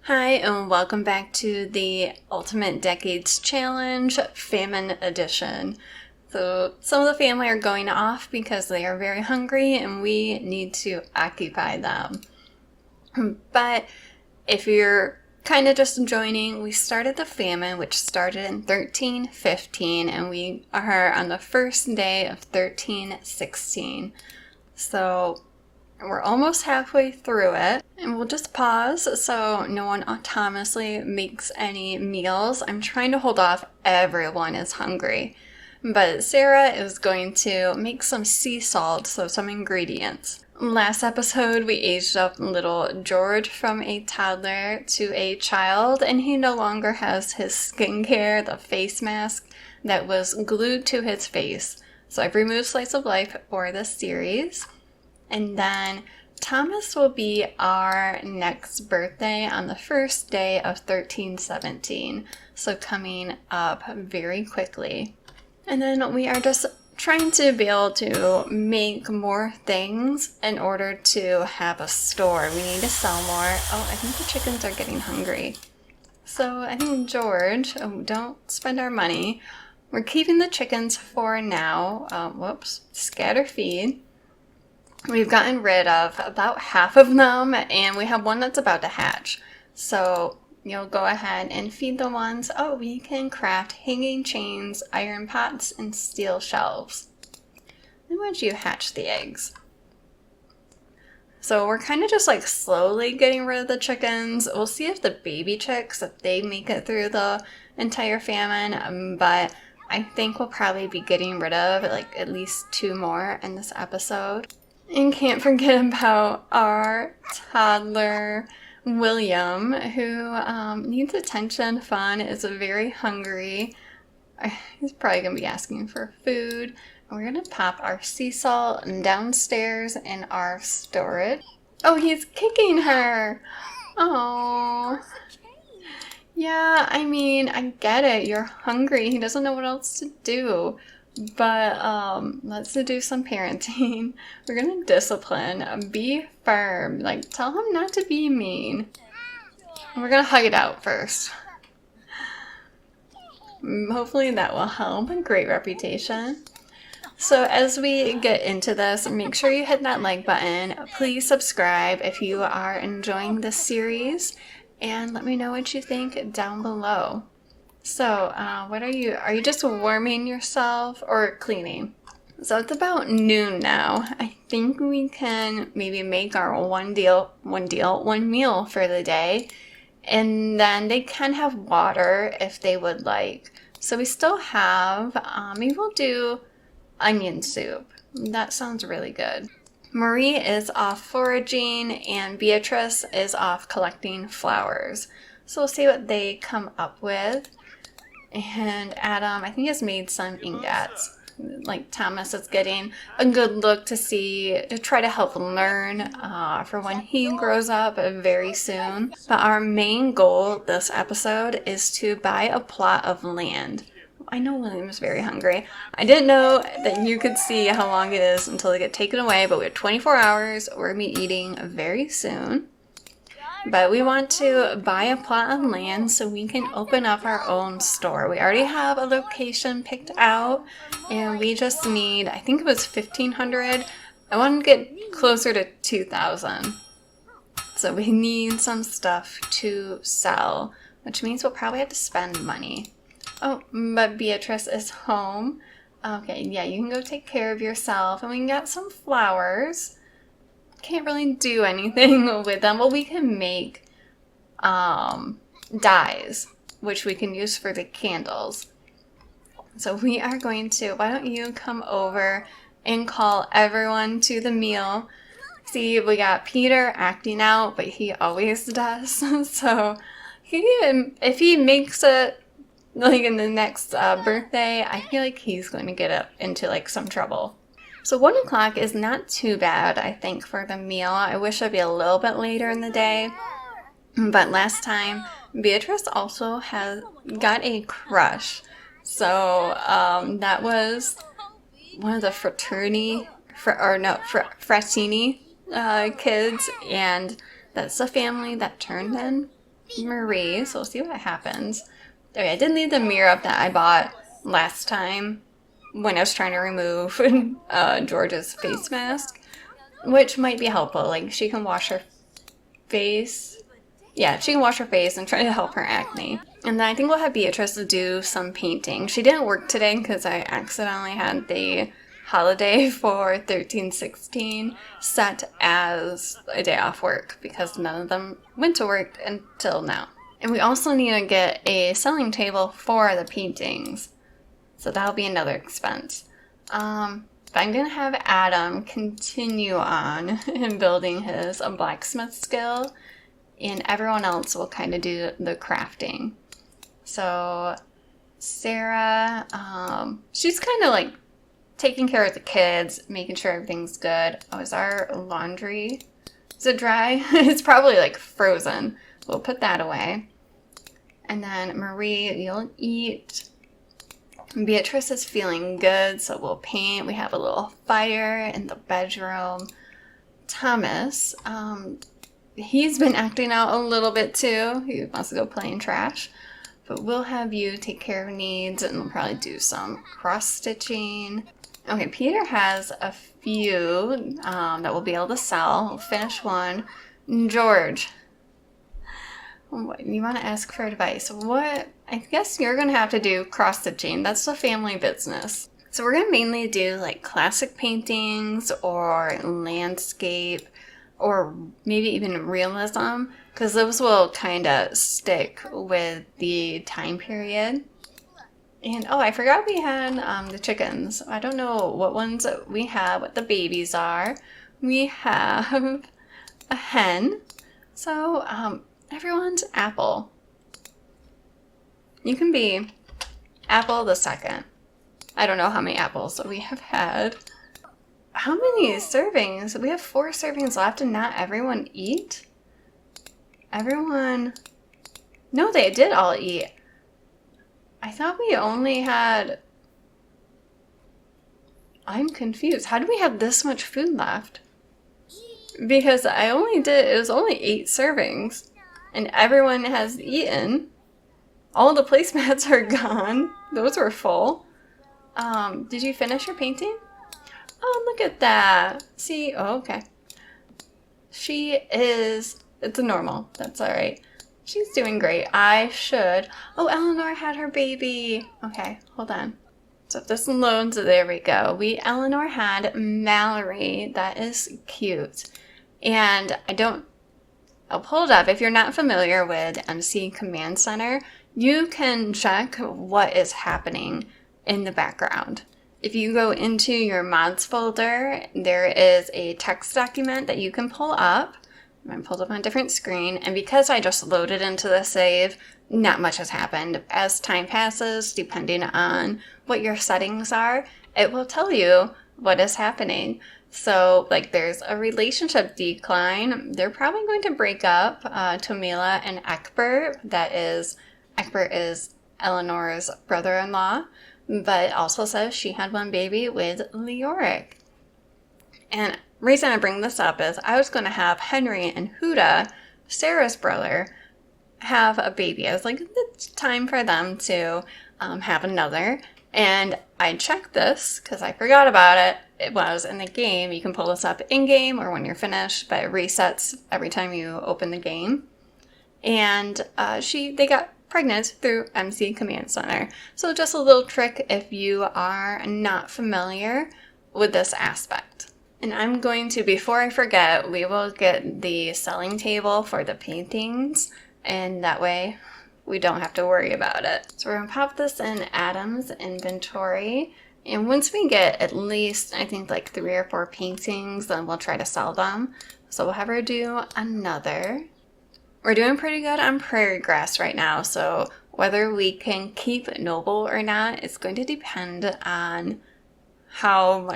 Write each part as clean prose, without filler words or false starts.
Hi, and welcome back to the Ultimate Decades Challenge Famine Edition. So some of the family are going off because they are very hungry and we need to occupy them. But if you're kind of just joining, we started the famine, which started in 1315, and we are on the first day of 1316. So we're almost halfway through it, and we'll just pause so no one autonomously makes any meals. I'm trying to hold off. Everyone is hungry. But Sarah is going to make some sea salt, so some ingredients. Last episode, we aged up little George from a toddler to a child, and he no longer has his skincare, the face mask that was glued to his face. So I've removed Slice of Life for this series. And then Thomas will be our next birthday on the first day of 1317. So coming up very quickly. And then we are just trying to be able to make more things in order to have a store. We need to sell more. Oh, I think the chickens are getting hungry. So I think George, don't spend our money. We're keeping the chickens for now. Scatter feed. We've gotten rid of about half of them, and we have one that's about to hatch. So you'll go ahead and feed the ones. Oh, we can craft hanging chains, iron pots, and steel shelves. And once you hatch the eggs. So we're kind of just like slowly getting rid of the chickens. We'll see if the baby chicks, if they make it through the entire famine, but I think we'll probably be getting rid of like at least 2 more in this episode. And can't forget about our toddler, William, who needs attention, fun, is very hungry. He's probably going to be asking for food. And we're going to pop our sea salt downstairs in our storage. Oh, he's kicking her! Oh. Yeah, I mean, I get it. You're hungry. He doesn't know what else to do. But let's do some parenting. We're gonna discipline. Be firm. Like, tell him not to be mean. We're gonna hug it out first. Hopefully that will help. Great reputation. So as we get into this, make sure you hit that like button. Please subscribe if you are enjoying this series. And let me know what you think down below. So, what are you just warming yourself or cleaning? So it's about noon now. I think we can maybe make our one meal for the day. And then they can have water if they would like. So we still have, maybe we'll do onion soup. That sounds really good. Marie is off foraging and Beatrice is off collecting flowers. So we'll see what they come up with. And Adam, I think, has made some ingots. Like Thomas is getting a good look to try to help learn for when he grows up very soon. But our main goal this episode is to buy a plot of land. I know William is very hungry. I didn't know that you could see how long it is until they get taken away, but we have 24 hours. We're going to be eating very soon. But we want to buy a plot of land so we can open up our own store. We already have a location picked out, and we just need, I think it was 1,500. I want to get closer to 2,000. So we need some stuff to sell, which means we'll probably have to spend money. Oh, but Beatrice is home. Okay, yeah, you can go take care of yourself. And we got some flowers. Can't really do anything with them. Well, we can make dyes, which we can use for the candles. So we are going to, why don't you come over and call everyone to the meal. See, we got Peter acting out, but he always does. So if he makes it like in the next birthday, I feel like he's going to get into like some trouble. So 1 o'clock is not too bad, I think, for the meal. I wish it'd be a little bit later in the day. But last time, Beatrice also got a crush. So that was one of the Frattini kids. And that's the family that turned in. Marie, so we'll see what happens. Okay, I did leave the mirror up that I bought last time when I was trying to remove George's face mask, which might be helpful. Like, she can wash her face. Yeah, she can wash her face and try to help her acne. And then I think we'll have Beatrice do some painting. She didn't work today because I accidentally had the holiday for 13/16 set as a day off work because none of them went to work until now. And we also need to get a selling table for the paintings. So that'll be another expense. But I'm going to have Adam continue on in building his blacksmith skill, and everyone else will kind of do the crafting. So Sarah, she's kind of like taking care of the kids, making sure everything's good. Oh, is our laundry, is it dry? It's probably like frozen. We'll put that away. And then Marie, you'll eat. Beatrice is feeling good, so we'll paint. We have a little fire in the bedroom. Thomas, he's been acting out a little bit too. He wants to go playing trash. But we'll have you take care of needs, and we'll probably do some cross-stitching. Okay, Peter has a few that we'll be able to sell. We'll finish one. George, you want to ask for advice. What? I guess you're going to have to do cross-stitching. That's the family business. So we're going to mainly do like classic paintings or landscape or maybe even realism, because those will kind of stick with the time period. And oh, I forgot we had the chickens. I don't know what ones we have, what the babies are. We have a hen. So everyone's Apple. You can be Apple the second. I don't know how many apples we have had. How many servings? We have 4 servings left and not everyone eat? Everyone... No, they did all eat. I thought we only had... I'm confused. How do we have this much food left? Because it was only 8 servings. And everyone has eaten. All the placemats are gone. Those were full. Did you finish your painting? Oh, look at that. See? Oh, okay. It's a normal. That's all right. She's doing great. Oh, Eleanor had her baby. Okay, hold on. So if this loads, there we go. Eleanor had Mallory. That is cute. And I'll pull it up. If you're not familiar with MC Command Center, you can check what is happening in the background. If you go into your mods folder, there is a text document that you can pull up. I pulled up on a different screen, and because I just loaded into the save, not much has happened. As time passes, depending on what your settings are, it will tell you what is happening. So, like, there's a relationship decline. They're probably going to break up, Tomila and Egbert. Egbert is Eleanor's brother-in-law, but also says she had one baby with Leoric. And reason I bring this up is I was going to have Henry and Huda, Sarah's brother, have a baby. I was like, it's time for them to have another. And I checked this because I forgot about it. It was in the game. You can pull this up in-game or when you're finished, but it resets every time you open the game. And they got pregnant through MC Command Center. So just a little trick if you are not familiar with this aspect. And I'm going to, before I forget, we will get the selling table for the paintings, and that way we don't have to worry about it. So we're going to pop this in Adam's inventory, and once we get at least, I think, like 3 or 4 paintings, then we'll try to sell them. So we'll have her do another. We're doing pretty good on prairie grass right now, so whether we can keep noble or not, it's going to depend on how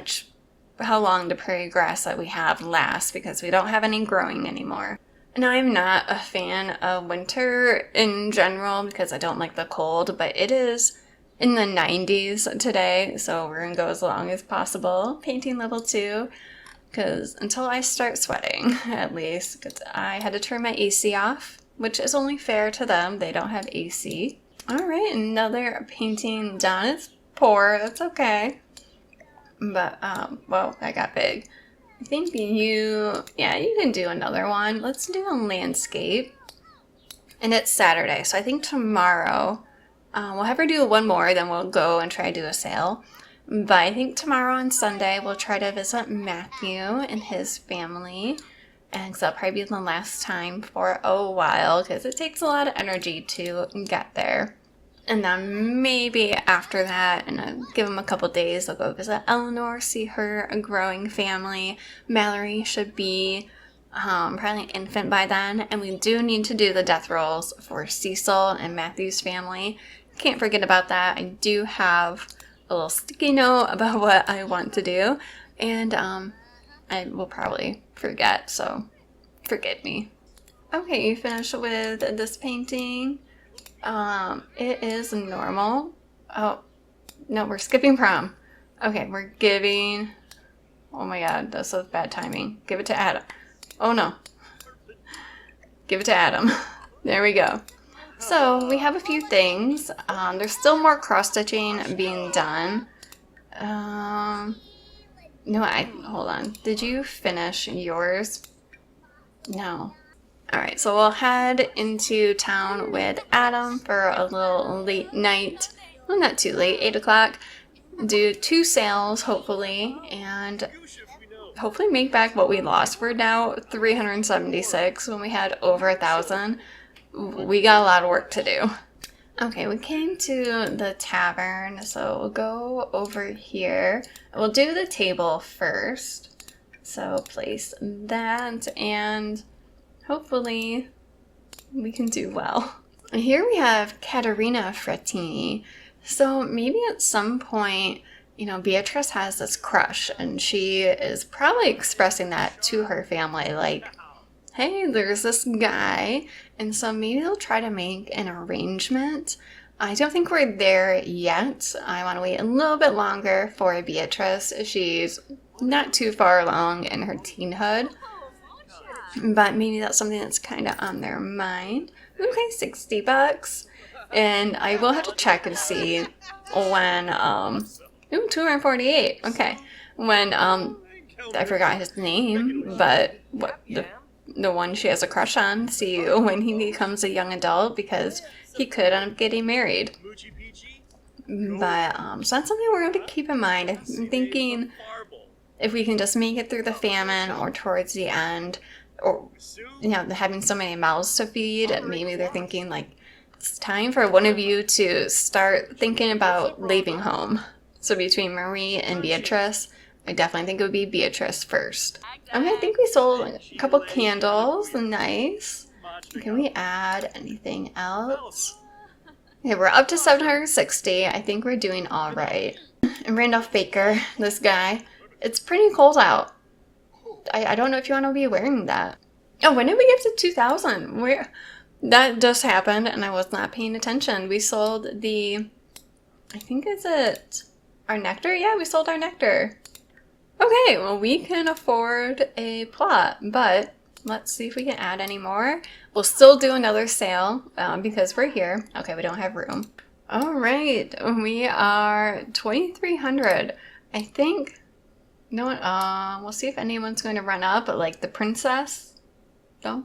long the prairie grass that we have lasts, because we don't have any growing anymore. And I'm not a fan of winter in general because I don't like the cold, but it is in the 90s today, so we're going to go as long as possible. Painting level 2, because until I start sweating, at least, because I had to turn my AC off which is only fair to them. They don't have AC. All right, another painting done. It's poor, that's okay. But, well, that got big. I think you can do another one. Let's do a landscape. And it's Saturday, so I think tomorrow, we'll have her do one more, then we'll go and try to do a sale. But I think tomorrow and Sunday, we'll try to visit Matthew and his family. And so that'll probably be the last time for a while, because it takes a lot of energy to get there. And then maybe after that, and I'll give them a couple days, I'll go visit Eleanor, see her growing family. Mallory should be probably an infant by then. And we do need to do the death rolls for Cecil and Matthew's family. Can't forget about that. I do have a little sticky note about what I want to do. And I will probably forget, so forgive me. Okay, you finished with this painting. It is normal. Oh, no, we're skipping prom. Okay, we're giving... Oh my god, this is bad timing. Give it to Adam. Oh no. Give it to Adam. There we go. So, we have a few things. There's still more cross-stitching being done. No, hold on. Did you finish yours? No. Alright, so we'll head into town with Adam for a little late night. Well, not too late, 8 o'clock. Do 2 sales, hopefully, and hopefully make back what we lost. We're now 376 when we had over 1,000. We got a lot of work to do. Okay, we came to the tavern, so we'll go over here. We'll do the table first. So place that, and hopefully we can do well. Here we have Caterina Frattini. So maybe at some point, Beatrice has this crush, and she is probably expressing that to her family, like, hey, there's this guy, and so maybe they'll try to make an arrangement. I don't think we're there yet. I want to wait a little bit longer for Beatrice. She's not too far along in her teenhood, but maybe that's something that's kind of on their mind. Okay, $60. And I will have to check and see when, 248. Okay. When, I forgot his name, but what, the one she has a crush on, see when he becomes a young adult, because he could end up getting married. But, so that's something we're going to keep in mind. I'm thinking if we can just make it through the famine or towards the end, or, having so many mouths to feed, maybe they're thinking, like, it's time for one of you to start thinking about leaving home. So between Marie and Beatrice, I definitely think it would be Beatrice first. Okay, I think we sold a couple candles. Nice. Can we add anything else? Okay, we're up to 760. I think we're doing all right. And Randolph Baker, this guy, it's pretty cold out. I don't know if you want to be wearing that. Oh, when did we get to 2,000? That just happened, and I was not paying attention. We sold the, I think is it our nectar? Yeah, we sold our nectar. Okay, well, we can afford a plot, but let's see if we can add any more. We'll still do another sale because we're here. Okay, we don't have room. All right, we are 2,300. I think, we'll see if anyone's going to run up, like the princess. No?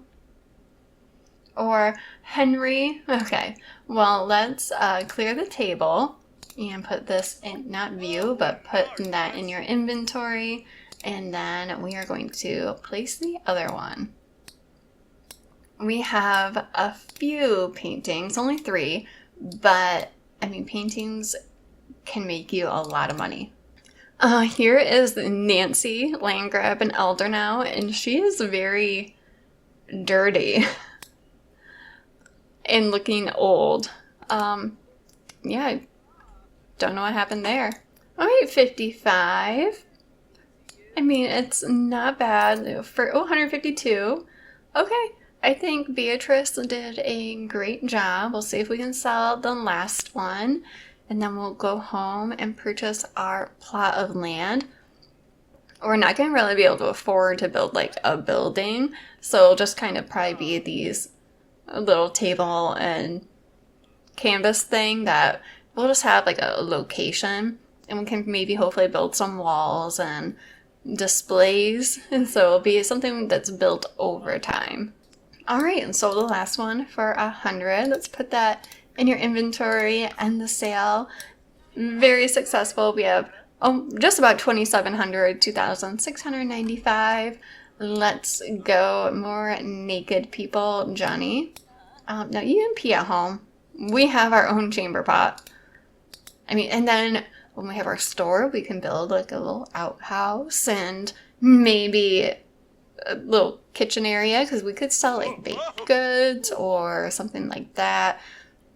Or Henry. Okay, well, let's clear the table and put this in, not view, but put that in your inventory. And then we are going to place the other one. We have a few paintings, only 3, but I mean, paintings can make you a lot of money. Here is Nancy Landgrab, an elder now, and she is very dirty and looking old. Yeah, I don't know what happened there. All right, 55. I mean, it's not bad for 152. Okay, I think Beatrice did a great job. We'll see if we can sell the last one, and then we'll go home and purchase our plot of land. We're not going to really be able to afford to build like a building, so it'll just kind of probably be these a little table and canvas thing that we'll just have like a location, and we can maybe hopefully build some walls and displays, and so it'll be something that's built over time. All right, and so the last one for 100. Let's put that in your inventory and the sale. Very successful. We have just about 2,700, 2,695. Let's go. More naked people. Johnny. Now you can pee at home. We have our own chamber pot. I mean, and then when we have our store, we can build like a little outhouse and maybe a little kitchen area, because we could sell like baked goods or something like that.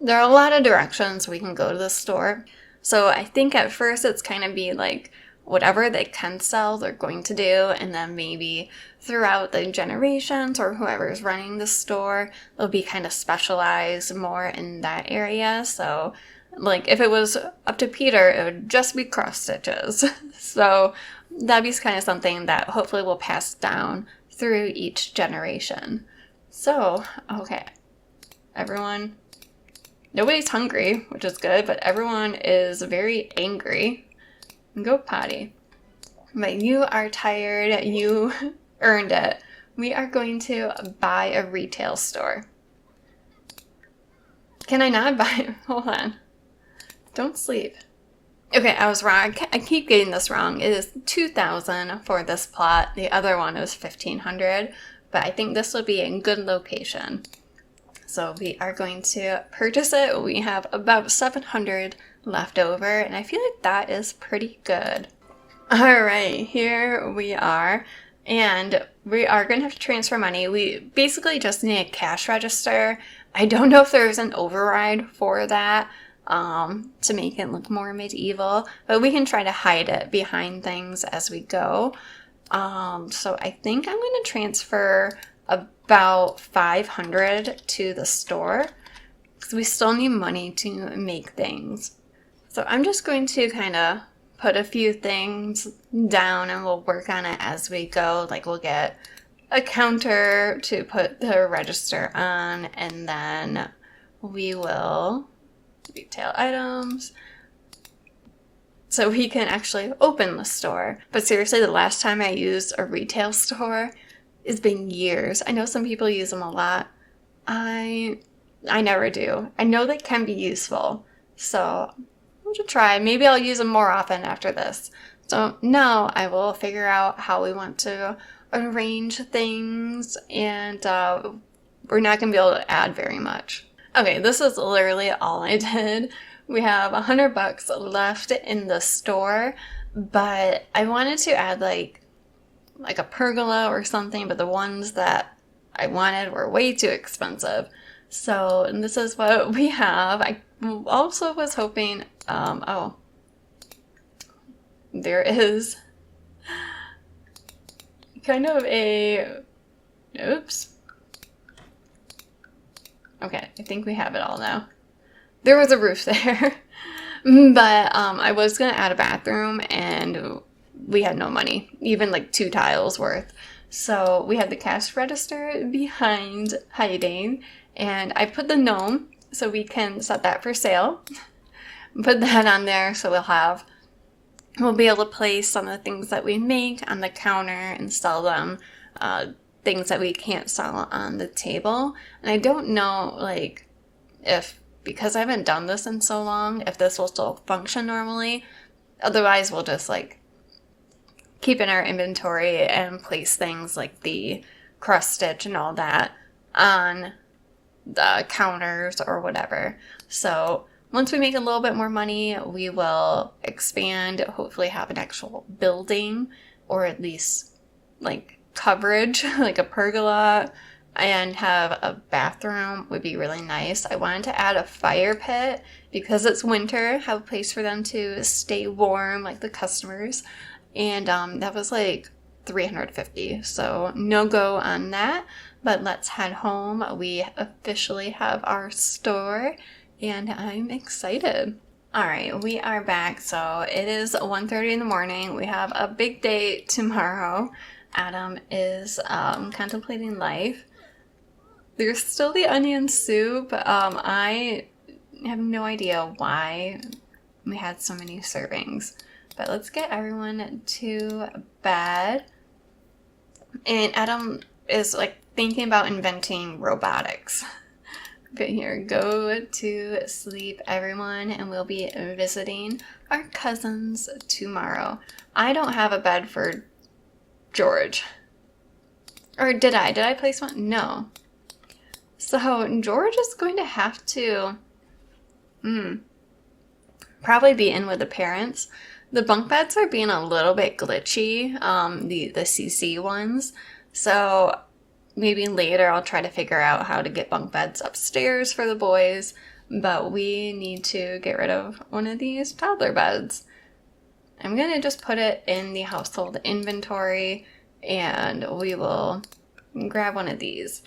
There are a lot of directions we can go to the store. So I think at first it's kind of be like whatever they can sell, they're going to do. And then maybe throughout the generations or whoever's running the store, they'll be kind of specialized more in that area. So like if it was up to Peter, it would just be cross stitches. So that'd be kind of something that hopefully will pass down through each generation. So, okay. Everyone, nobody's hungry, which is good, but everyone is very angry. Go potty. But you are tired. You earned it. We are going to buy a retail store. Can I not buy? Hold on. Don't sleep. Okay, I was wrong. I keep getting this wrong. It is 2,000 for this plot. The other one is 1,500, but I think this will be a good location. So we are going to purchase it. We have about 700 left over, and I feel like that is pretty good. All right, here we are, and we are going to have to transfer money. We basically just need a cash register. I don't know if there's an override for that to make it look more medieval, but we can try to hide it behind things as we go. So I think I'm going to transfer about 500 to the store because we still need money to make things. So I'm just going to kind of put a few things down and we'll work on it as we go. Like we'll get a counter to put the register on, and then we will retail items so we can actually open the store. But seriously, the last time I used a retail store, it's been years. I know some people use them a lot. I never do. I know they can be useful, so I'll just try. Maybe I'll use them more often after this. So now I will figure out how we want to arrange things, and we're not going to be able to add very much. Okay, this is literally all I did. We have $100 left in the store, but I wanted to add like a pergola or something, but the ones that I wanted were way too expensive. So this is what we have. I also was hoping, oh, there is kind of a, oops. Okay, I think we have it all now. There was a roof there, but I was going to add a bathroom and we had no money, even like 2 tiles worth. So we had the cash register behind hiding, and I put the gnome so we can set that for sale. Put that on there so we'll be able to place some of the things that we make on the counter and sell them. Things that we can't sell on the table. And I don't know, like, if, because I haven't done this in so long, if this will still function normally. Otherwise, we'll just, like, keep in our inventory and place things like the cross stitch and all that on the counters or whatever. So once we make a little bit more money, we will expand, hopefully have an actual building, or at least, like, coverage, like a pergola, and have a bathroom would be really nice. I wanted to add a fire pit because it's winter, have a place for them to stay warm, like the customers, and that was like $350, so no go on that. But let's head home. We officially have our store and I'm excited. All right, we are back. So it is 1:30 in the morning. We have a big day tomorrow. Adam is contemplating life. There's still the onion soup. I have no idea why we had so many servings. But let's get everyone to bed. And Adam is like thinking about inventing robotics. But here, go to sleep, everyone, and we'll be visiting our cousins tomorrow. I don't have a bed for George. Or did I? Did I place one? No. So George is going to have to probably be in with the parents. The bunk beds are being a little bit glitchy, the CC ones. So maybe later I'll try to figure out how to get bunk beds upstairs for the boys. But we need to get rid of one of these toddler beds. I'm going to just put it in the household inventory and we will grab one of these.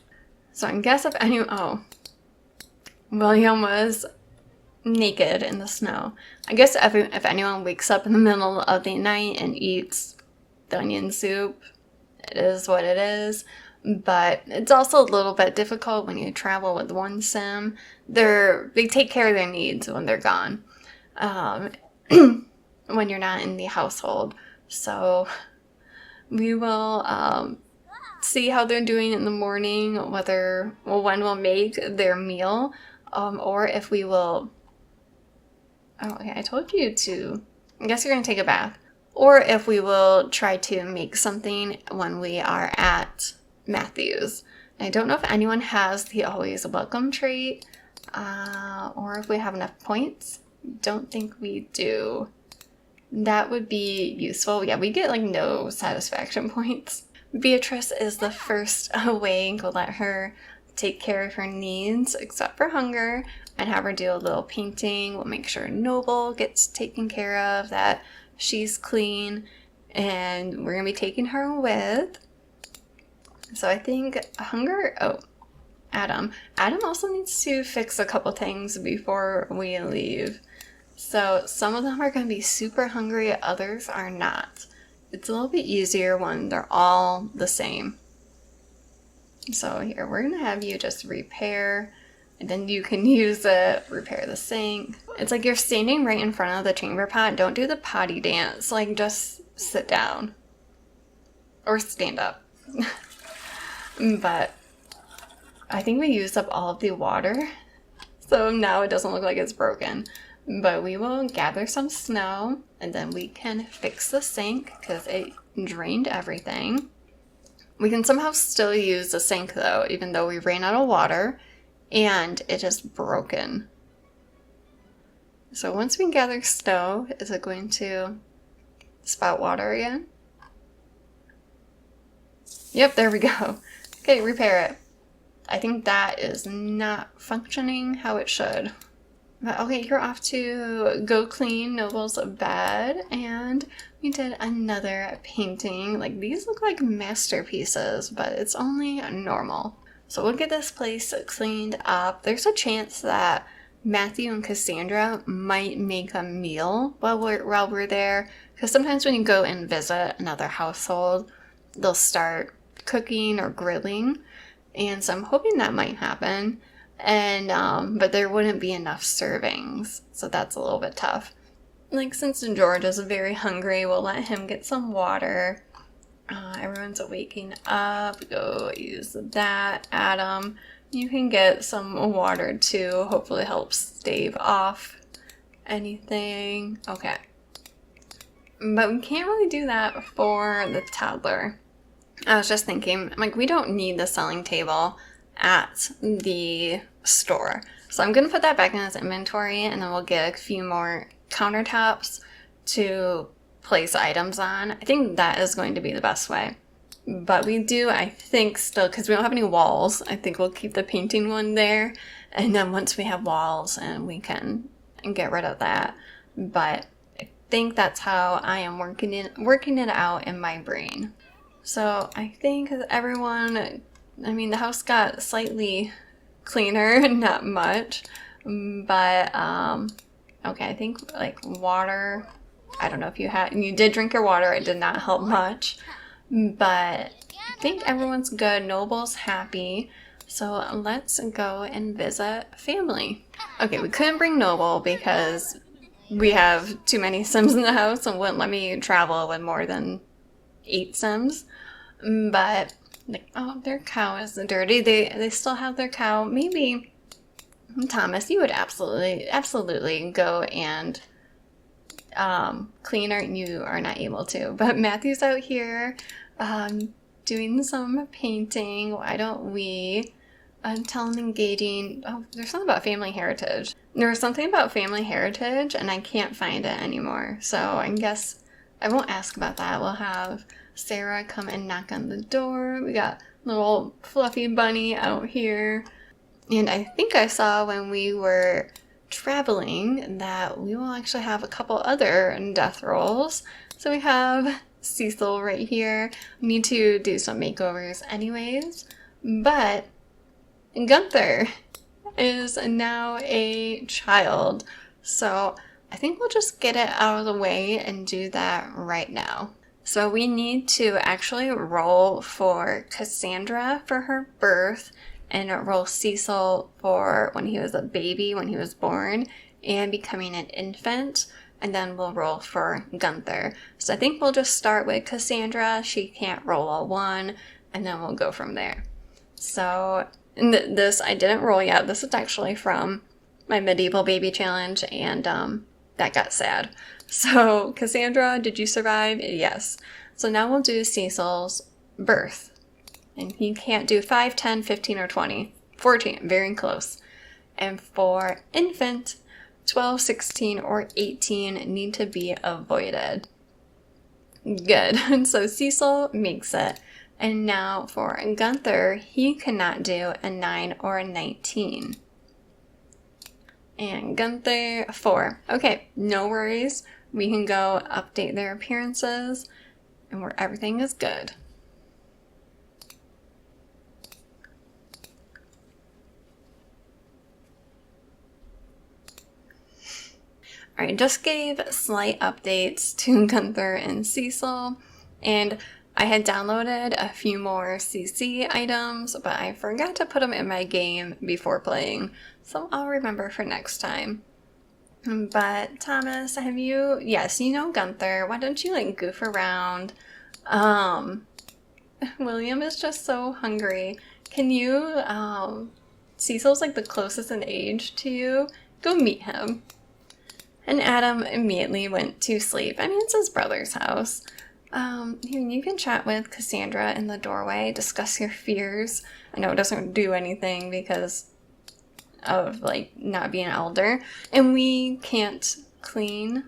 So I guess if anyone... Oh. William was naked in the snow. I guess if anyone wakes up in the middle of the night and eats the onion soup, it is what it is. But it's also a little bit difficult when you travel with one sim. They take care of their needs when they're gone. When you're not in the household. So we will see how they're doing in the morning, when we'll make their meal, or if we will... Oh, okay, I told you to... I guess you're going to take a bath. Or if we will try to make something when we are at Matthew's. I don't know if anyone has the always welcome trait, or if we have enough points. Don't think we do. That would be useful. Yeah, we get like no satisfaction points. Beatrice is the first awake. We'll let her take care of her needs, except for hunger, and have her do a little painting. We'll make sure Noble gets taken care of, that she's clean, and we're going to be taking her with. So I think hunger... Oh, Adam. Adam also needs to fix a couple things before we leave. So some of them are going to be super hungry, others are not. It's a little bit easier when they're all the same. So here, we're going to have you just repair, and then you can use it, repair the sink. It's like you're standing right in front of the chamber pot. Don't do the potty dance. Like, just sit down. Or stand up. But I think we used up all of the water. So now it doesn't look like it's broken. But we will gather some snow, and then we can fix the sink because it drained everything. We can somehow still use the sink though, even though we ran out of water and it is broken. So once we gather snow, is it going to spout water again? Yep, there we go. Okay, repair it. I think that is not functioning how it should. But okay, you're off to go clean Noble's bed, and we did another painting. Like, these look like masterpieces, but it's only normal. So we'll get this place cleaned up. There's a chance that Matthew and Cassandra might make a meal while we're there, because sometimes when you go and visit another household, they'll start cooking or grilling, and so I'm hoping that might happen. And but there wouldn't be enough servings, so that's a little bit tough. Like, since George is very hungry, we'll let him get some water. Everyone's waking up. Go use that. Adam, you can get some water too. Hopefully helps stave off anything. Okay. But we can't really do that for the toddler. I was just thinking, like, we don't need the selling table at the store. So I'm going to put that back in his inventory, and then we'll get a few more countertops to place items on. I think that is going to be the best way. But we do, I think, still, because we don't have any walls, I think we'll keep the painting one there. And then once we have walls, and we can get rid of that. But I think that's how I am working it out in my brain. So I think everyone... I mean, the house got slightly cleaner, not much, but, okay, I think, like, water, I don't know if you did drink your water, it did not help much, but I think everyone's good. Noble's happy, So let's go and visit family. Okay, we couldn't bring Noble because we have too many Sims in the house and wouldn't let me travel with more than 8 Sims. But, like, oh, their cow is dirty. They still have their cow. Maybe, Thomas, you would absolutely go and clean her. You are not able to. But Matthew's out here doing some painting. Why don't we tell him engaging? Oh, there's something about family heritage. There was something about family heritage, and I can't find it anymore. So I guess I won't ask about that. We'll have Sarah come and knock on the door. We got little fluffy bunny out here. And I think I saw when we were traveling that we will actually have a couple other death rolls. So we have Cecil right here. We need to do some makeovers anyways. But Gunther is now a child. So I think we'll just get it out of the way and do that right now. So we need to actually roll for Cassandra for her birth and roll Cecil for when he was a baby, when he was born and becoming an infant. And then we'll roll for Gunther. So I think we'll just start with Cassandra. She can't roll a 1 and then we'll go from there. So this I didn't roll yet. This is actually from my medieval baby challenge, and that got sad. So Cassandra, did you survive? Yes. So now we'll do Cecil's birth. And he can't do 5, 10, 15, or 20. 14, very close. And for infant, 12, 16, or 18 need to be avoided. Good. So Cecil makes it. And now for Gunther, he cannot do a 9 or a 19. And Gunther, 4. Okay, no worries. We can go update their appearances and where everything is good. Alright, just gave slight updates to Gunther and Cecil, and I had downloaded a few more CC items, but I forgot to put them in my game before playing, so I'll remember for next time. But Thomas, have you... Yes, you know Gunther. Why don't you, like, goof around? William is just so hungry. Can you... Cecil's, like, the closest in age to you. Go meet him. And Adam immediately went to sleep. I mean, it's his brother's house. You can chat with Cassandra in the doorway, discuss your fears. I know it doesn't do anything because of, like, not being an elder. And we can't clean.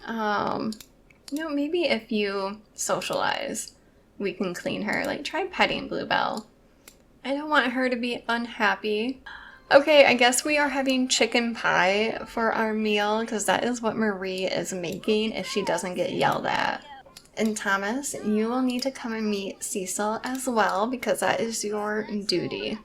Maybe if you socialize, we can clean her. Like, try petting Bluebell. I don't want her to be unhappy. Okay, I guess we are having chicken pie for our meal because that is what Marie is making if she doesn't get yelled at. And Thomas, you will need to come and meet Cecil as well because that is your duty.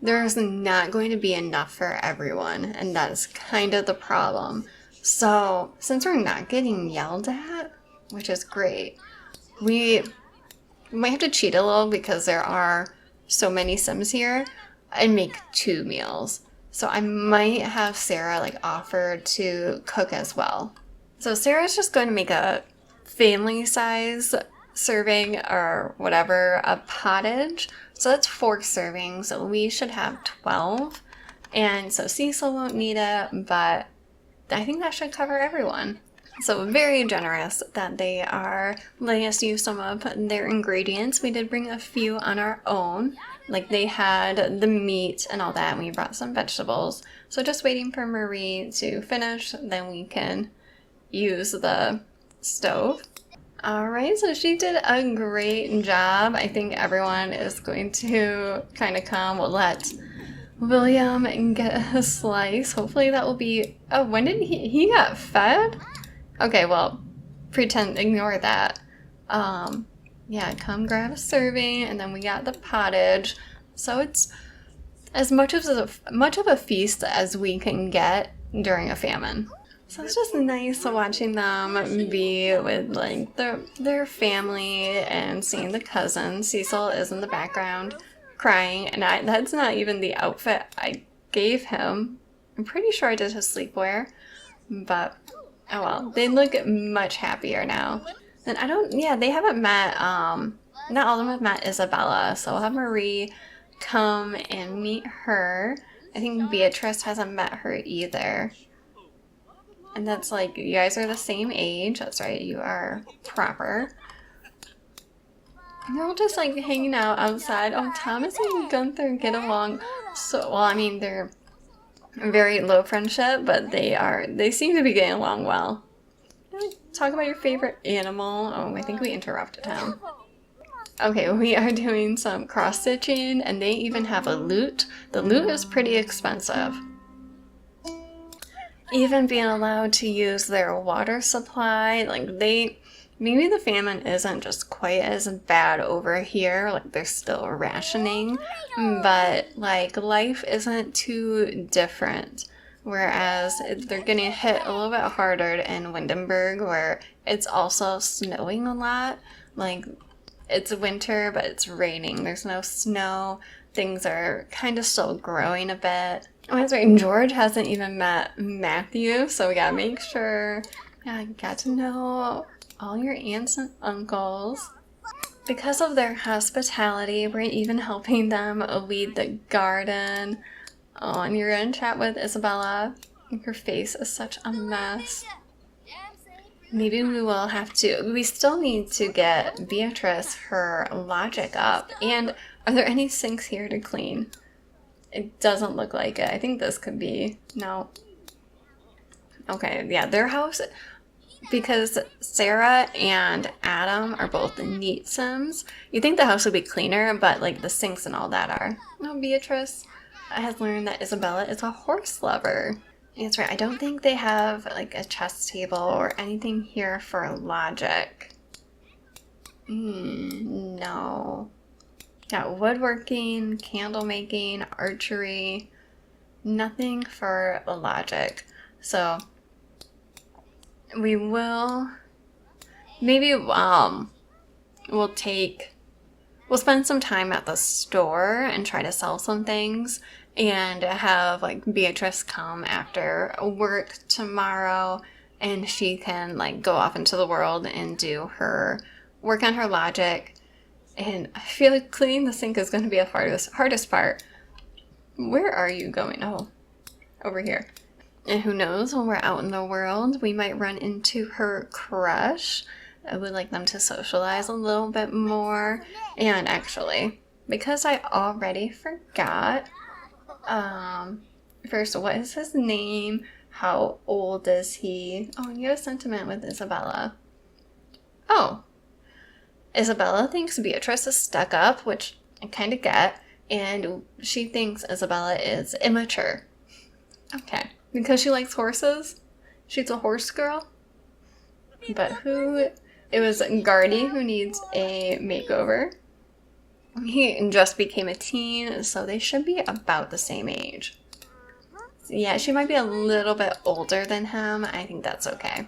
There's not going to be enough for everyone, and that's kind of the problem. So, since we're not getting yelled at, which is great, we might have to cheat a little because there are so many Sims here. And make 2 meals. So I might have Sarah, like, offer to cook as well. So Sarah's just going to make a family size serving or whatever, a pottage. So that's 4 servings. So we should have 12. And so Cecil won't need it, but I think that should cover everyone. So very generous that they are letting us use some of their ingredients. We did bring a few on our own. Like, they had the meat and all that, and we brought some vegetables. So just waiting for Marie to finish, then we can use the stove. Alright, so she did a great job. I think everyone is going to kind of come. We'll let William get a slice. Hopefully that will be... Oh, when did he got fed? Okay, well, ignore that. Yeah, come grab a serving, and then we got the pottage. So it's as much of a feast as we can get during a famine. So it's just nice watching them be with, like, their family and seeing the cousins. Cecil is in the background crying, and that's not even the outfit I gave him. I'm pretty sure I did his sleepwear, but oh well. They look much happier now. And they haven't met, not all of them have met Isabella, so we'll have Marie come and meet her. I think Beatrice hasn't met her either. And that's like, you guys are the same age. That's right, you are proper. And they're all just like hanging out outside. Oh, Thomas and Gunther get along so well. I mean, they're very low friendship, but they seem to be getting along well. Talk about your favorite animal. Oh, I think we interrupted him. Okay, we are doing some cross-stitching, and they even have a lute. The lute is pretty expensive. Even being allowed to use their water supply, like maybe the famine isn't just quite as bad over here, like they're still rationing, but like life isn't too different. Whereas they're getting hit a little bit harder in Windenburg, where it's also snowing a lot. Like, it's winter, but it's raining. There's no snow. Things are kind of still growing a bit. Oh, that's right. George hasn't even met Matthew, so we gotta make sure. Yeah, got to know all your aunts and uncles. Because of their hospitality, we're even helping them weed the garden. Oh, and you're gonna chat with Isabella. Her face is such a mess. Maybe we still need to get Beatrice her logic up. And are there any sinks here to clean? It doesn't look like it. I think this could be, no. Okay, yeah, their house, because Sarah and Adam are both neat sims, you think the house would be cleaner, but like the sinks and all that are. No, Beatrice has learned that Isabella is a horse lover. That's right, I don't think they have like a chess table or anything here for logic. No. Got woodworking, candle making, archery, nothing for logic. So we will maybe we'll spend some time at the store and try to sell some things, and have like Beatrice come after work tomorrow, and she can like go off into the world and do her work on her logic. And I feel like cleaning the sink is going to be the hardest part. Where are you going? Oh, over here. And who knows, when we're out in the world, we might run into her crush. I would like them to socialize a little bit more. And actually, because I already forgot, first, what is his name? How old is he? Oh, and you have a sentiment with Isabella. Oh. Isabella thinks Beatrice is stuck up, which I kind of get, and she thinks Isabella is immature. Okay. Because she likes horses? She's a horse girl? But it was Gardy who needs a makeover. He just became a teen, so they should be about the same age. Yeah, she might be a little bit older than him. I think that's okay.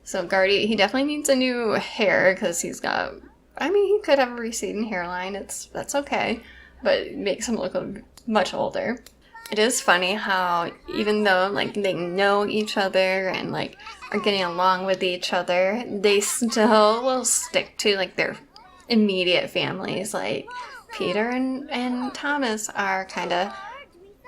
So Gardy, he definitely needs a new hair because he could have a receding hairline. That's okay, but it makes him look much older. It is funny how even though like they know each other and like are getting along with each other, they still will stick to like their immediate families. Like Peter and Thomas are kind of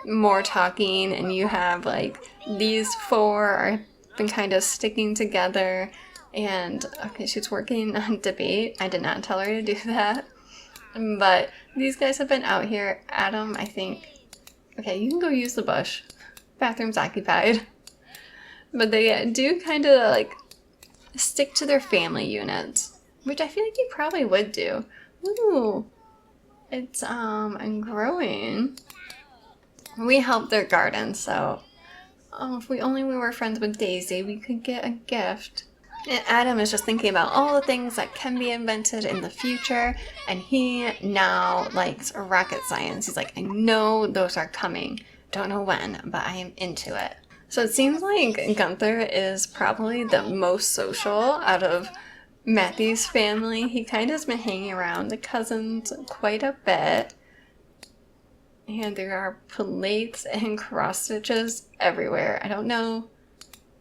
more talking, and you have like these four are been kind of sticking together. And okay, she's working on debate. I did not tell her to do that, but these guys have been out here. Adam, I think, okay, you can go use the bush, bathroom's occupied. But they do kind of like stick to their family units, which I feel like you probably would do. Ooh, it's I'm growing. We help their garden, so if we were friends with Daisy, we could get a gift. And Adam is just thinking about all the things that can be invented in the future, and he now likes rocket science. He's like, I know those are coming. Don't know when, but I am into it. So it seems like Gunther is probably the most social out of Matthew's family. He kind of has been hanging around the cousins quite a bit. And there are plates and cross stitches everywhere. I don't know.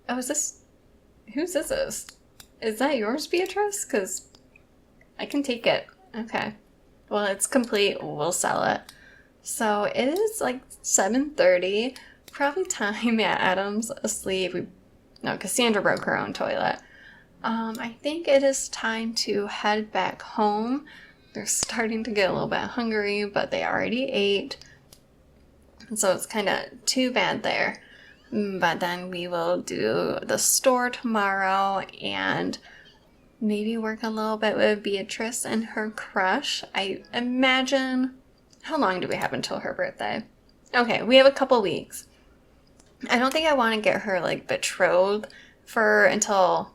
Oh, is this... Whose is this? Is that yours, Beatrice? Because I can take it. Okay. Well, it's complete. We'll sell it. So it is like 7:30. Probably time. Yeah, Adam's asleep. No, Cassandra broke her own toilet. I think it is time to head back home. They're starting to get a little bit hungry, but they already ate. So it's kind of too bad there. But then we will do the store tomorrow and maybe work a little bit with Beatrice and her crush. I imagine... How long do we have until her birthday? Okay, we have a couple weeks. I don't think I want to get her, like, betrothed until...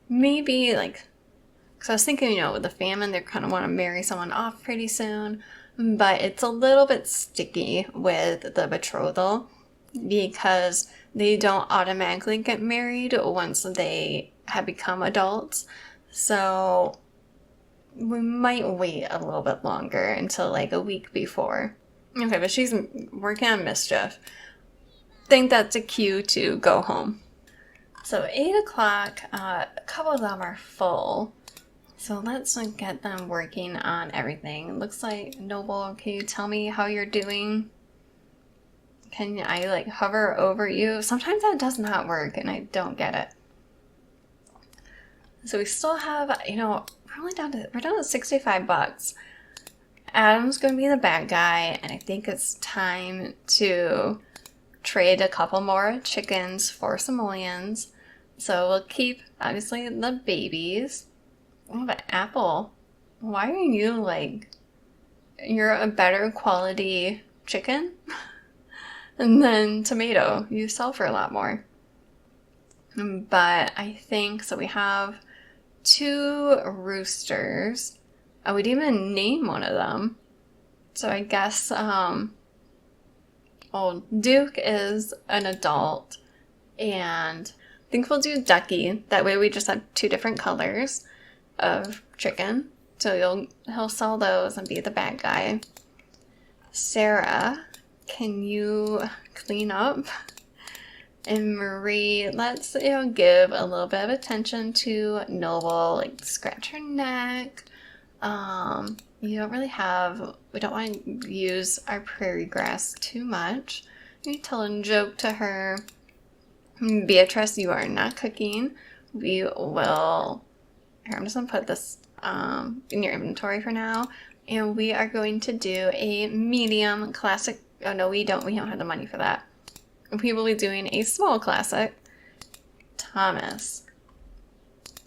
maybe, like... Because I was thinking, with the famine, they kind of want to marry someone off pretty soon. But it's a little bit sticky with the betrothal because they don't automatically get married once they have become adults. So we might wait a little bit longer until like a week before. Okay, but she's working on mischief. Think that's a cue to go home. So 8 o'clock, a couple of them are full. So let's get them working on everything. Looks like, Noble, can you tell me how you're doing? Can I hover over you? Sometimes that does not work and I don't get it. So we still have, we're down to $65. Adam's going to be the bad guy, and I think it's time to trade a couple more chickens for simoleons. So we'll keep, obviously, the babies. Oh, but Apple, why are you you're a better quality chicken? And then Tomato, you sell for a lot more. But I think, so we have 2 roosters. We didn't even name one of them. So I guess, Duke is an adult. And I think we'll do Ducky. That way we just have 2 different colors of chicken. So he'll sell those and be the bad guy. Sarah, can you clean up? And Marie, let's give a little bit of attention to Noble, scratch her neck. We don't want to use our prairie grass too much. You tell a joke to her. Beatrice, you are not cooking. We will... Here, I'm just going to put this in your inventory for now. And we are going to do a medium classic. Oh, no, we don't. We don't have the money for that. We will be doing a small classic. Thomas,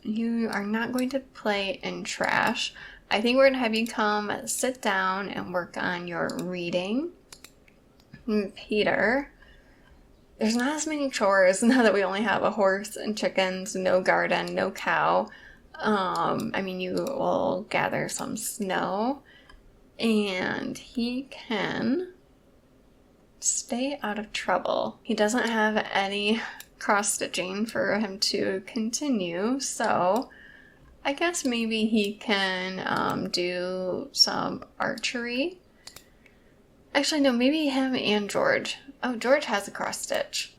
you are not going to play in trash. I think we're going to have you come sit down and work on your reading. Peter, there's not as many chores now that we only have a horse and chickens, no garden, no cow. You will gather some snow, and he can stay out of trouble. He doesn't have any cross-stitching for him to continue, so I guess maybe he can do some archery. Actually, no, maybe him and George. Oh, George has a cross-stitch.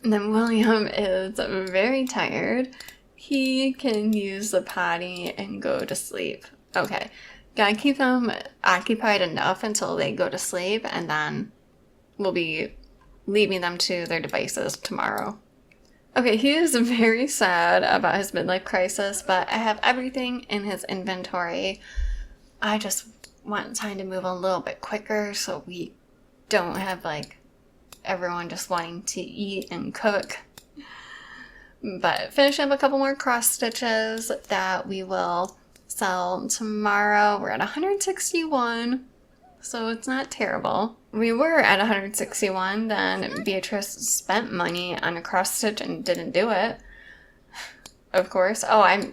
And then William is very tired. He can use the potty and go to sleep. Okay, gotta keep them occupied enough until they go to sleep, and then we'll be leaving them to their devices tomorrow. Okay, he is very sad about his midlife crisis, but I have everything in his inventory. I just want time to move a little bit quicker so we don't have everyone just wanting to eat and cook. But finish up a couple more cross stitches that we will sell tomorrow. We're at 161, so it's not terrible. We were at 161, then Beatrice spent money on a cross stitch and didn't do it. Of course. Oh, I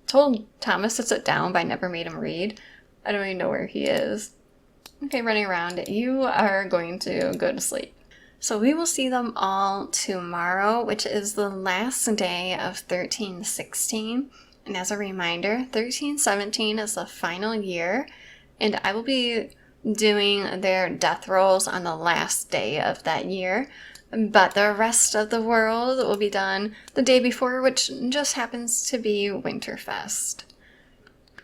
told Thomas to sit down, but I never made him read. I don't even know where he is. Okay, running around. You are going to go to sleep. So we will see them all tomorrow, which is the last day of 1316. And as a reminder, 1317 is the final year, and I will be doing their death rolls on the last day of that year. But the rest of the world will be done the day before, which just happens to be Winterfest.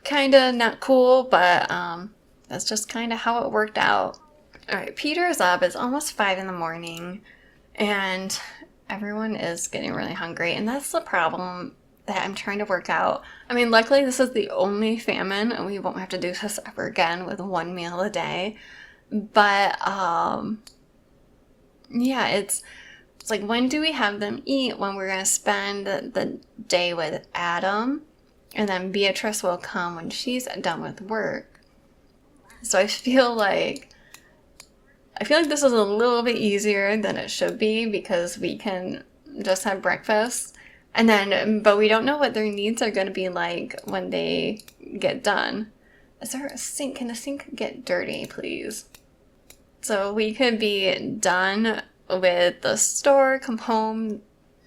Kinda not cool, but that's just kind of how it worked out. Alright, Peter is up. It's almost 5 in the morning, and everyone is getting really hungry, and that's the problem that I'm trying to work out. I mean, luckily this is the only famine, and we won't have to do this ever again with one meal a day. But, yeah, it's like, when do we have them eat? When we're going to spend the day with Adam, and then Beatrice will come when she's done with work. So I feel like this is a little bit easier than it should be, because we can just have breakfast, and then, but we don't know what their needs are going to be like when they get done. Is there a sink? Can the sink get dirty, please? So we could be done with the store, come home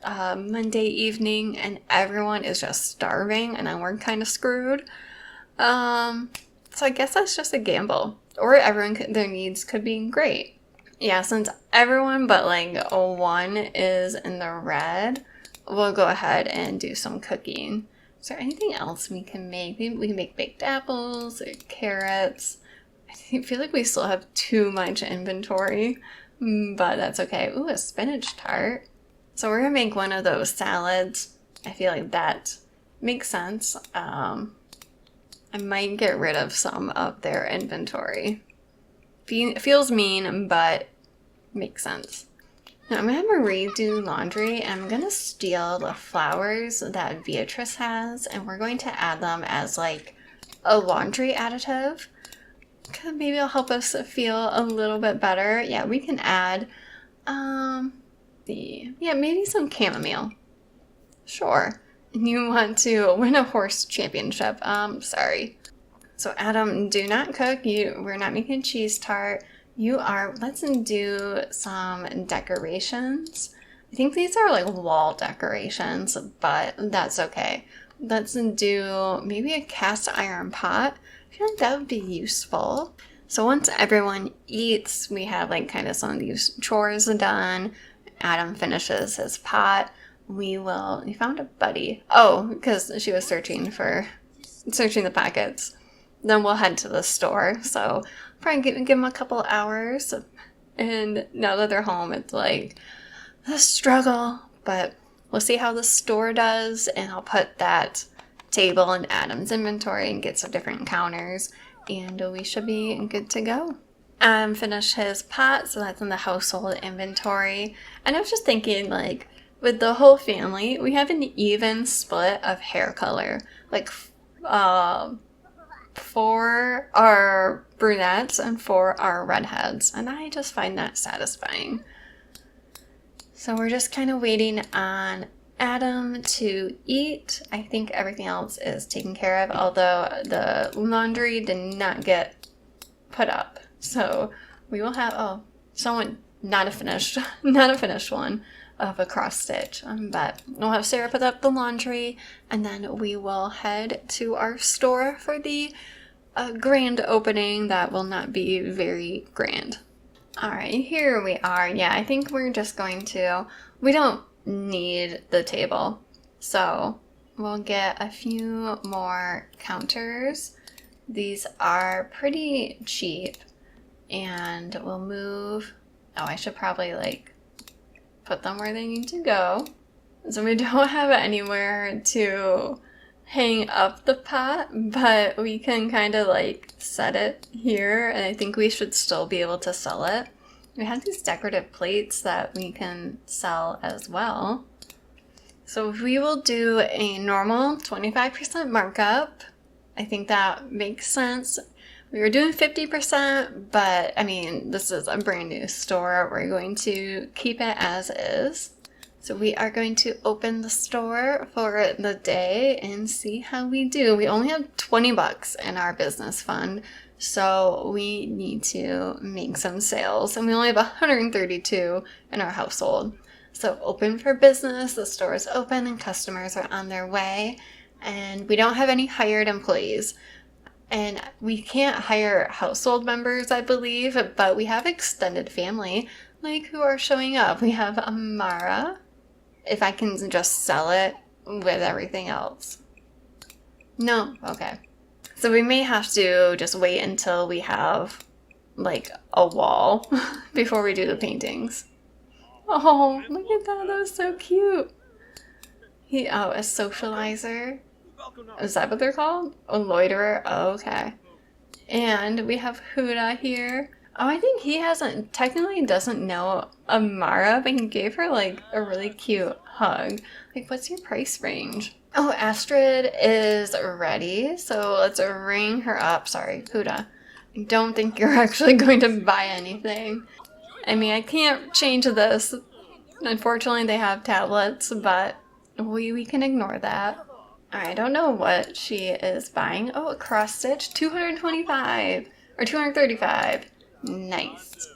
Monday evening, and everyone is just starving, and then we're kind of screwed. So I guess that's just a gamble. Or everyone, their needs could be great. Yeah, since everyone but like one is in the red, we'll go ahead and do some cooking. Is there anything else we can make? Maybe we can make baked apples or carrots. I feel like we still have too much inventory, but that's okay. Ooh, a spinach tart. So we're gonna make one of those salads. I feel like that makes sense. I might get rid of some of their inventory. Feels mean, but makes sense. Now I'm gonna have Marie do laundry, and I'm gonna steal the flowers that Beatrice has, and we're going to add them as like a laundry additive. Maybe it'll help us feel a little bit better. Yeah, we can add maybe some chamomile. Sure. You want to win a horse championship. Sorry. So Adam, do not cook. We're not making cheese tart. Let's do some decorations. I think these are like wall decorations, but that's okay. Let's do maybe a cast iron pot. I feel like that would be useful. So once everyone eats, we have like kind of some of these chores done. Adam finishes his pot. We found a buddy. Oh, because she was searching the packets. Then we'll head to the store. So probably give them a couple hours. And now that they're home, it's like a struggle. But we'll see how the store does. And I'll put that table in Adam's inventory and get some different counters. And we should be good to go. Adam finished his pot, so that's in the household inventory. And I was just thinking, like, with the whole family, we have an even split of hair color. Like, 4 are brunettes and 4 are redheads. And I just find that satisfying. So we're just kind of waiting on Adam to eat. I think everything else is taken care of, although the laundry did not get put up. So we will have, not a finished one of a cross stitch. But we'll have Sarah put up the laundry, and then we will head to our store for the grand opening that will not be very grand. All right, here we are. Yeah, I think we're just going to, we don't need the table, so we'll get a few more counters. These are pretty cheap, and we'll move. Oh, I should probably like put them where they need to go. So we don't have anywhere to hang up the pot, but we can kind of like set it here, and I think we should still be able to sell it. We have these decorative plates that we can sell as well. So we will do a normal 25% markup. I think that makes sense. We were doing 50%, but I mean, this is a brand new store. We're going to keep it as is. So we are going to open the store for the day and see how we do. We only have $20 in our business fund, So we need to make some sales, and we only have 132 in our household. So open for business, the store is open and customers are on their way, and we don't have any hired employees. And we can't hire household members, I believe, but we have extended family, like who are showing up. We have Amara, if I can just sell it with everything else. No? Okay. So we may have to just wait until we have, like, a wall before we do the paintings. Oh, look at that. That was so cute. A socializer. Is that what they're called? A loiterer? Oh, okay. And we have Huda here. Oh, I think he technically doesn't know Amara, but he gave her, like, a really cute hug. Like, what's your price range? Oh, Astrid is ready, so let's ring her up. Sorry, Huda. I don't think you're actually going to buy anything. I mean, I can't change this. Unfortunately, they have tablets, but we can ignore that. I don't know what she is buying. Oh, a cross stitch, 225 or 235. Nice.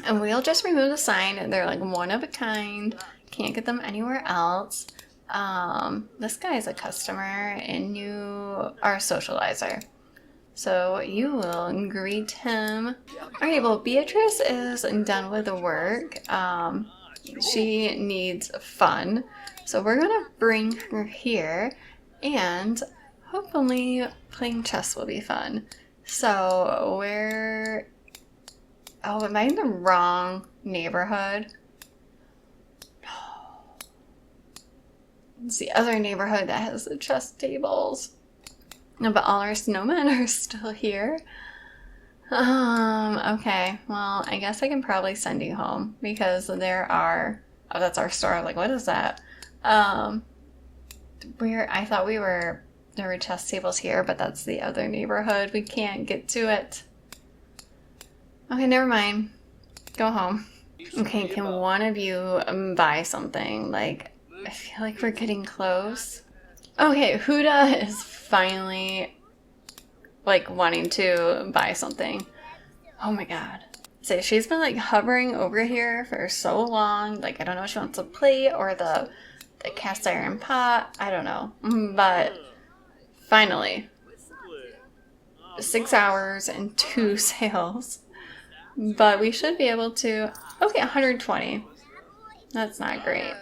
And we'll just remove the sign. They're like one of a kind. Can't get them anywhere else. This guy is a customer and you are a socializer. So you will greet him. Alright, well, Beatrice is done with the work. She needs fun. So we're gonna bring her here and hopefully playing chess will be fun. So where... Oh, am I in the wrong neighborhood? It's the other neighborhood that has the chess tables. No, but all our snowmen are still here. Okay. Well, I guess I can probably send you home because there are... Oh, that's our store. Like, what is that? I thought there were chess tables here, but that's the other neighborhood. We can't get to it. Okay, never mind. Go home. Okay, can one of you buy something? Like, I feel like we're getting close. Okay, Huda is finally, like, wanting to buy something. Oh my god. So she's been, like, hovering over here for so long. Like, I don't know if she wants a plate or the cast iron pot. I don't know. But finally, 6 hours and 2 sales. But we should be able to... Okay, 120. That's not great.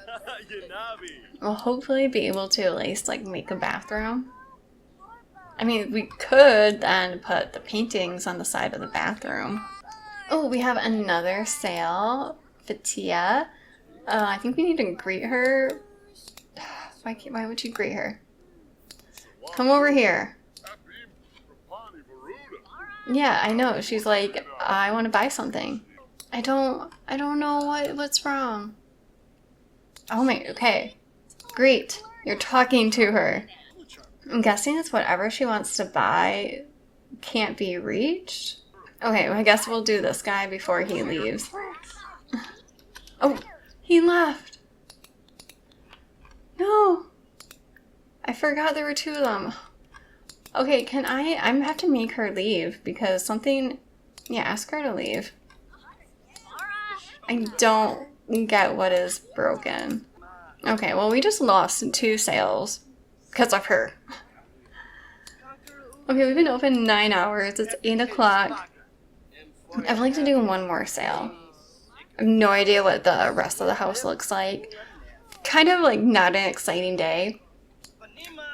We'll hopefully be able to at least, like, make a bathroom. I mean, we could then put the paintings on the side of the bathroom. Oh, we have another sale. Fatia. I think we need to greet her. Why would you greet her? Come over here. Yeah, I know. She's like, I want to buy something. I don't know what's wrong. Oh my, okay. Great. You're talking to her. I'm guessing it's whatever she wants to buy can't be reached. Okay, well, I guess we'll do this guy before he leaves. Oh, he left. No. I forgot there were 2 of them. Okay, I have to make her leave because something... Yeah, ask her to leave. I don't get what is broken. Okay, well, we just lost 2 sales because of her. Okay, we've been open 9 hours. It's 8 o'clock. I'd like to do one more sale. I have no idea what the rest of the house looks like. Kind of like not an exciting day.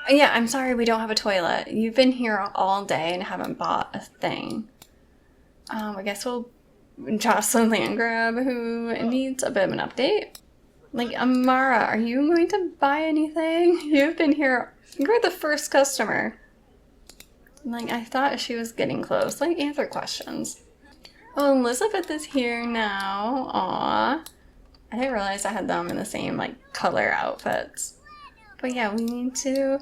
Yeah, I'm sorry we don't have a toilet. You've been here all day and haven't bought a thing. I guess we'll Jocelyn Landgrab, who needs a bit of an update. Like, Amara, are you going to buy anything? You've been here. You're the first customer. Like, I thought she was getting close. Like, answer questions. Oh, Elizabeth is here now. Aw. I didn't realize I had them in the same, like, color outfits. But yeah, we need to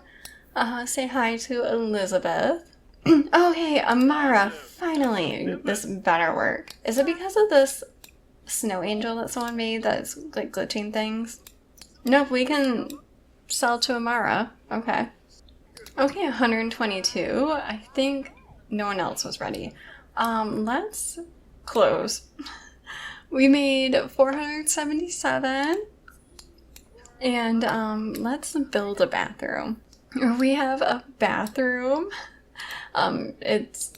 say hi to Elizabeth. Oh, hey, Amara, finally. This better work. Is it because of this snow angel that someone made that's, like, glitching things? Nope, we can sell to Amara. Okay. Okay, 122. I think no one else was ready. Let's close. We made 477. And let's build a bathroom. We have a bathroom. It's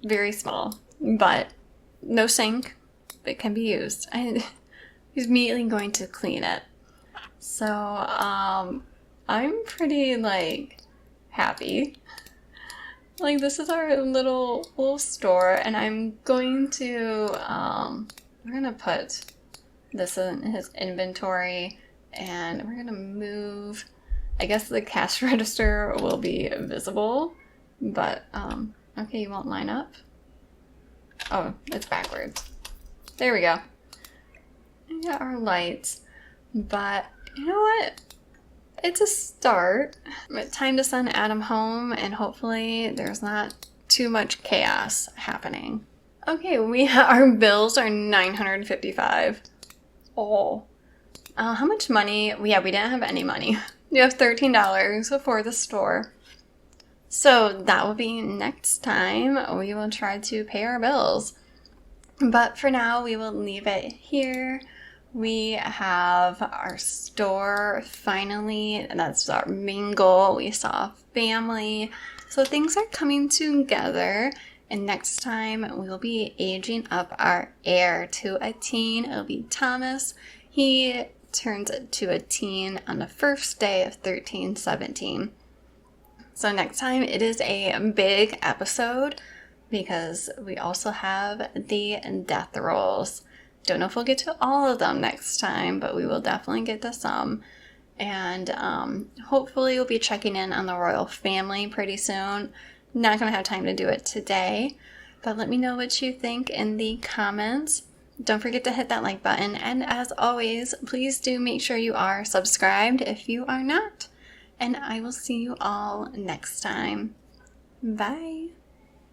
very small, but no sink. It can be used. He's immediately going to clean it. So I'm pretty like happy. Like, this is our little store, and I'm going to we're gonna put this in his inventory, and we're gonna move. I guess the cash register will be visible, but okay, you won't line up. Oh, it's backwards. There we go. We got our lights, but you know what? It's a start. Time to send Adam home, and hopefully there's not too much chaos happening. Okay, our bills are $955. Oh, how much money? Yeah, we didn't have any money. We have $13 for the store. So that will be next time. We will try to pay our bills. But for now, we will leave it here. We have our store finally, and that's our main goal. We saw family. So things are coming together. And next time, we will be aging up our heir to a teen. It'll be Thomas. He turns to a teen on the first day of 13/17. So next time, it is a big episode because we also have the death rolls. Don't know if we'll get to all of them next time, but we will definitely get to some. And hopefully we'll be checking in on the royal family pretty soon. Not going to have time to do it today, but let me know what you think in the comments. Don't forget to hit that like button. And as always, please do make sure you are subscribed if you are not. And I will see you all next time. Bye.